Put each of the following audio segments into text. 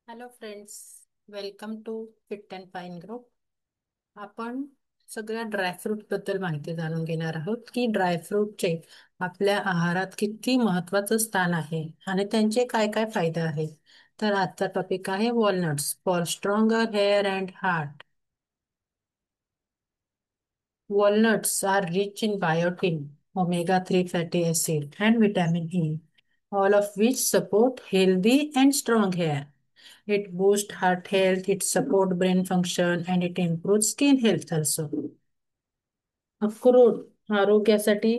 Hello friends, welcome to fit and fine group. आपण सगळ्या dry fruit बद्दल माहिती जाणून घेणार आहोत की ड्रायफ्रूटचे आपल्या आहारात किती महत्वाचं स्थान आहे आणि त्यांचे काय काय फायदे आहेत. तर आजचा टॉपिक आहे walnuts for stronger hair and heart. Walnuts are rich in biotin, omega-3 fatty acid, and vitamin E, all of which support healthy and strong hair. It boosts heart health, it supports brain function, and it improves skin health also. अक्रोड आरोग्यासाठी,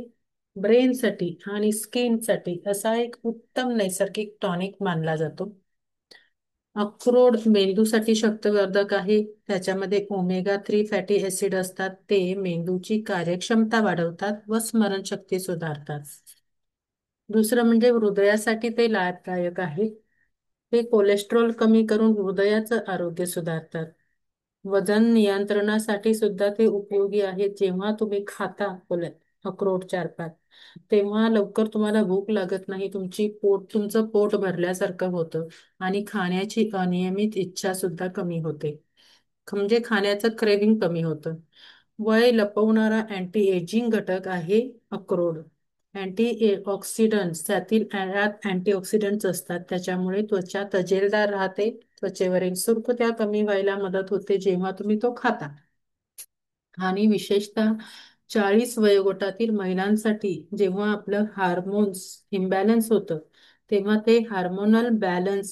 ब्रेनसाठी आणि स्किनसाठी असा एक उत्तम नैसर्गिक tonic मानला जातो. अक्रोड मेंदूसाठी शक्तवर्धक आहे. त्याच्यामध्ये ओमेगा 3 फॅटी ऍसिड असतात. ते मेंदूची कार्यक्षमता वाढवतात व स्मरणशक्ती सुधारतात. दुसरं म्हणजे हृदयासाठी ते लाभदायक आहे. ते कोलेस्ट्रॉल कमी करून हृदयाचं आरोग्य सुधारतात. वजन नियंत्रणासाठी सुद्धा ते उपयोगी आहेत. जेव्हा तुम्ही खाता अक्रोड 4-5 तेव्हा लवकर तुम्हाला भूक लागत नाही. तुमचं पोट भरल्यासारखं होतं आणि खाण्याची अनियमित इच्छा सुद्धा कमी होते. म्हणजे खाण्याचं क्रेविंग कमी होतं. वय लपवणारा अँटी एजिंग घटक आहे अक्रोड. अँटी ऑक्सिडंट्स यात अँटीऑक्सिडंट्स असतात. त्याच्यामुळे त्वचा तजेलदार राहते. त्वचेवरील सुरकुत्या कमी व्हायला मदत होते जेव्हा तुम्ही तो खाता. आणि विशेषतः 40 वयोगटातील महिलांसाठी जेव्हा आपलं हार्मोन्स इम्बॅलन्स होतं तेव्हा ते हार्मोनल बॅलन्स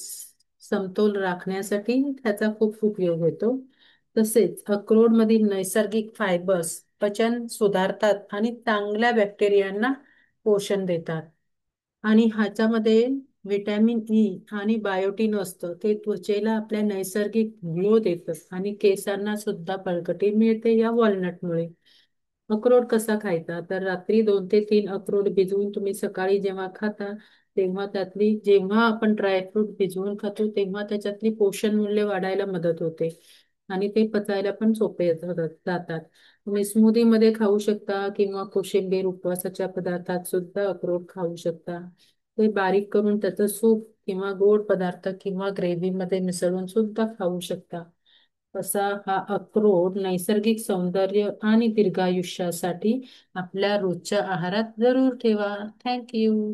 समतोल राखण्यासाठी त्याचा खूप उपयोग होतो. तसेच अक्रोडमधील नैसर्गिक फायबर्स पचन सुधारतात आणि चांगल्या बॅक्टेरियांना पोषण देतात. आणि ह्याच्यामध्ये व्हिटॅमिन ई आणि बायोटिन असतं. ते त्वचेला आपल्या नैसर्गिक ग्लो देतं आणि केसांना सुद्धा बळकटी मिळते या वॉलनटमुळे. अक्रोड कसा खायचा? तर रात्री 2 ते 3 अक्रोड भिजवून तुम्ही सकाळी जेव्हा खाता तेव्हा जेव्हा आपण ड्रायफ्रूट भिजवून खातो तेव्हा त्याच्यातली पोषण मूल्य वाढायला मदत होते आणि ते पचायला पण सोपे जातात. तुम्ही स्मूदी मध्ये खाऊ शकता किंवा कोशिंबीर उपवासाच्या पदार्थात सुद्धा अक्रोड खाऊ शकता. ते बारीक करून त्याचं सूप किंवा गोड पदार्थ किंवा ग्रेव्ही मध्ये मिसळून सुद्धा खाऊ शकता. असा हा अक्रोड नैसर्गिक सौंदर्य आणि दीर्घायुष्यासाठी आपल्या रोजच्या आहारात जरूर ठेवा. Thank you.